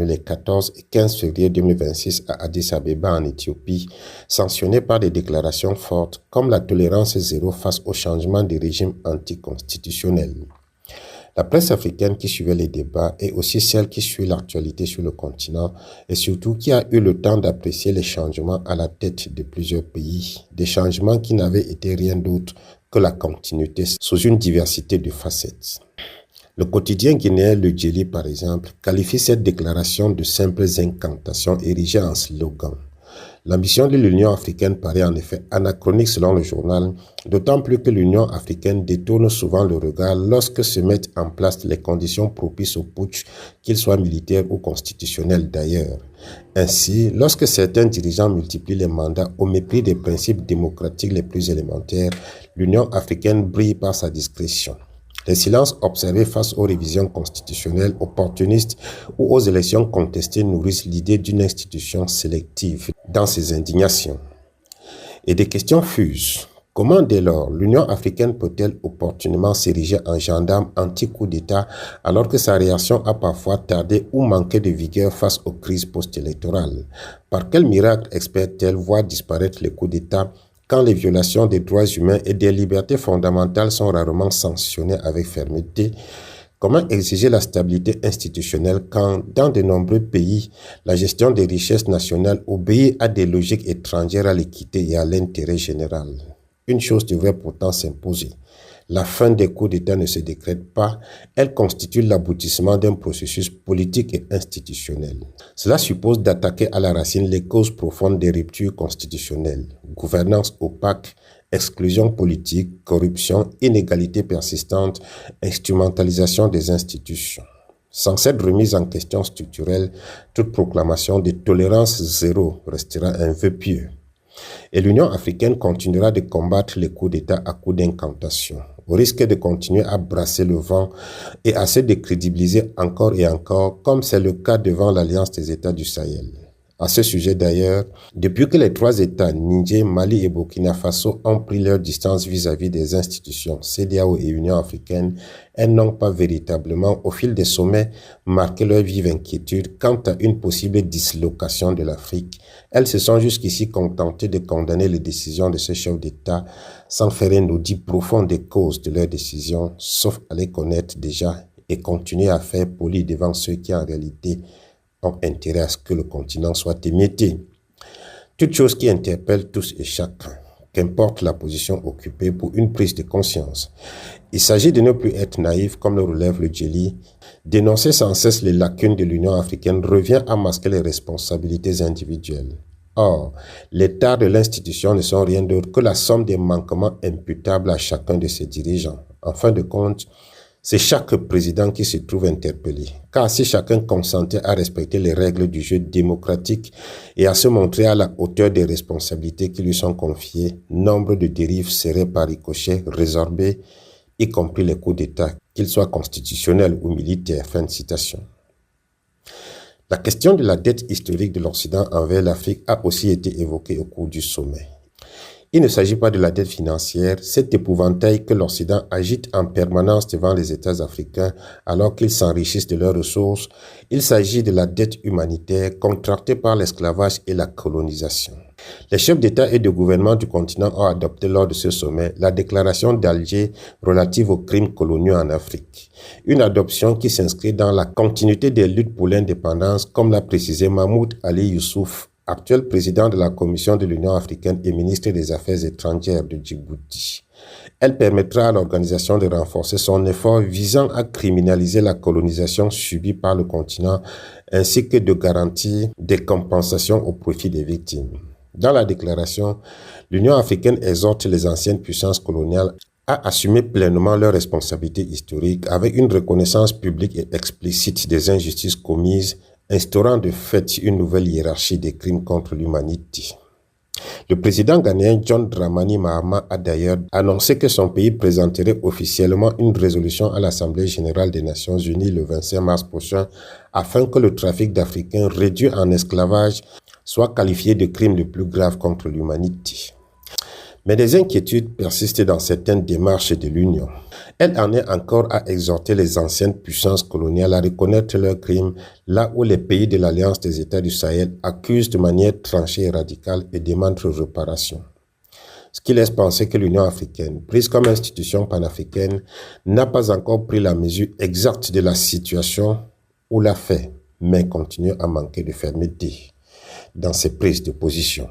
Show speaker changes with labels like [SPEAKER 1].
[SPEAKER 1] les 14 et 15 février 2026 à Addis Abeba en Éthiopie, sanctionné par des déclarations fortes comme la tolérance zéro face au changement des régimes anticonstitutionnels. La presse africaine qui suivait les débats est aussi celle qui suit l'actualité sur le continent et surtout qui a eu le temps d'apprécier les changements à la tête de plusieurs pays, des changements qui n'avaient été rien d'autre que la continuité sous une diversité de facettes. Le quotidien guinéen Le Djeli, par exemple, qualifie cette déclaration de simples incantations érigées en slogan. L'ambition de l'Union africaine paraît en effet anachronique selon le journal, d'autant plus que l'Union africaine détourne souvent le regard lorsque se mettent en place les conditions propices au putsch, qu'ils soient militaires ou constitutionnels d'ailleurs. Ainsi, lorsque certains dirigeants multiplient les mandats au mépris des principes démocratiques les plus élémentaires, l'Union africaine brille par sa discrétion. Les silences observés face aux révisions constitutionnelles opportunistes ou aux élections contestées nourrissent l'idée d'une institution sélective dans ses indignations. Et des questions fusent. Comment dès lors l'Union africaine peut-elle opportunément s'ériger en gendarme anti-coup d'État alors que sa réaction a parfois tardé ou manqué de vigueur face aux crises post-électorales? Par quel miracle espère-t-elle voir disparaître les coups d'État quand les violations des droits humains et des libertés fondamentales sont rarement sanctionnées avec fermeté? Comment exiger la stabilité institutionnelle quand, dans de nombreux pays, la gestion des richesses nationales obéit à des logiques étrangères à l'équité et à l'intérêt général? Une chose devrait pourtant s'imposer. La fin des coups d'État ne se décrète pas, elle constitue l'aboutissement d'un processus politique et institutionnel. Cela suppose d'attaquer à la racine les causes profondes des ruptures constitutionnelles, gouvernance opaque, exclusion politique, corruption, inégalité persistante, instrumentalisation des institutions. Sans cette remise en question structurelle, toute proclamation de tolérance zéro restera un vœu pieux. Et l'Union africaine continuera de combattre les coups d'État à coups d'incantation, au risque de continuer à brasser le vent et à se décrédibiliser encore et encore, comme c'est le cas devant l'Alliance des États du Sahel. À ce sujet d'ailleurs, depuis que les trois États, Niger, Mali et Burkina Faso, ont pris leur distance vis-à-vis des institutions CEDEAO et Union africaine, elles n'ont pas véritablement, au fil des sommets, marqué leur vive inquiétude quant à une possible dislocation de l'Afrique. Elles se sont jusqu'ici contentées de condamner les décisions de ce chef d'État sans faire un audit profond des causes de leurs décisions, sauf à les connaître déjà et continuer à faire poli devant ceux qui en réalité ont intérêt à ce que le continent soit émietté. Toute chose qui interpelle tous et chacun, qu'importe la position occupée pour une prise de conscience. Il s'agit de ne plus être naïf comme le relève le Djeli. Dénoncer sans cesse les lacunes de l'Union africaine revient à masquer les responsabilités individuelles. Or, les tares de l'institution ne sont rien d'autre que la somme des manquements imputables à chacun de ses dirigeants. En fin de compte, c'est chaque président qui se trouve interpellé, car si chacun consentait à respecter les règles du jeu démocratique et à se montrer à la hauteur des responsabilités qui lui sont confiées, nombre de dérives seraient par ricochet résorbées, y compris les coups d'État, qu'ils soient constitutionnels ou militaires. Fin de citation. La question de la dette historique de l'Occident envers l'Afrique a aussi été évoquée au cours du sommet. Il ne s'agit pas de la dette financière, cet épouvantail que l'Occident agite en permanence devant les États africains alors qu'ils s'enrichissent de leurs ressources. Il s'agit de la dette humanitaire contractée par l'esclavage et la colonisation. Les chefs d'État et de gouvernement du continent ont adopté lors de ce sommet la déclaration d'Alger relative aux crimes coloniaux en Afrique. Une adoption qui s'inscrit dans la continuité des luttes pour l'indépendance, comme l'a précisé Mahmoud Ali Youssouf, actuel président de la Commission de l'Union africaine et ministre des Affaires étrangères de Djibouti. Elle permettra à l'organisation de renforcer son effort visant à criminaliser la colonisation subie par le continent ainsi que de garantir des compensations au profit des victimes. Dans la déclaration, l'Union africaine exhorte les anciennes puissances coloniales à assumer pleinement leurs responsabilités historiques avec une reconnaissance publique et explicite des injustices commises, instaurant de fait une nouvelle hiérarchie des crimes contre l'humanité. Le président ghanéen John Dramani Mahama a d'ailleurs annoncé que son pays présenterait officiellement une résolution à l'Assemblée générale des Nations unies le 25 mars prochain afin que le trafic d'Africains réduit en esclavage soit qualifié de crime le plus grave contre l'humanité. Mais des inquiétudes persistent dans certaines démarches de l'Union. Elle en est encore à exhorter les anciennes puissances coloniales à reconnaître leurs crimes là où les pays de l'Alliance des États du Sahel accusent de manière tranchée et radicale et demandent réparation. Ce qui laisse penser que l'Union africaine, prise comme institution panafricaine, n'a pas encore pris la mesure exacte de la situation ou l'a fait, mais continue à manquer de fermeté dans ses prises de position.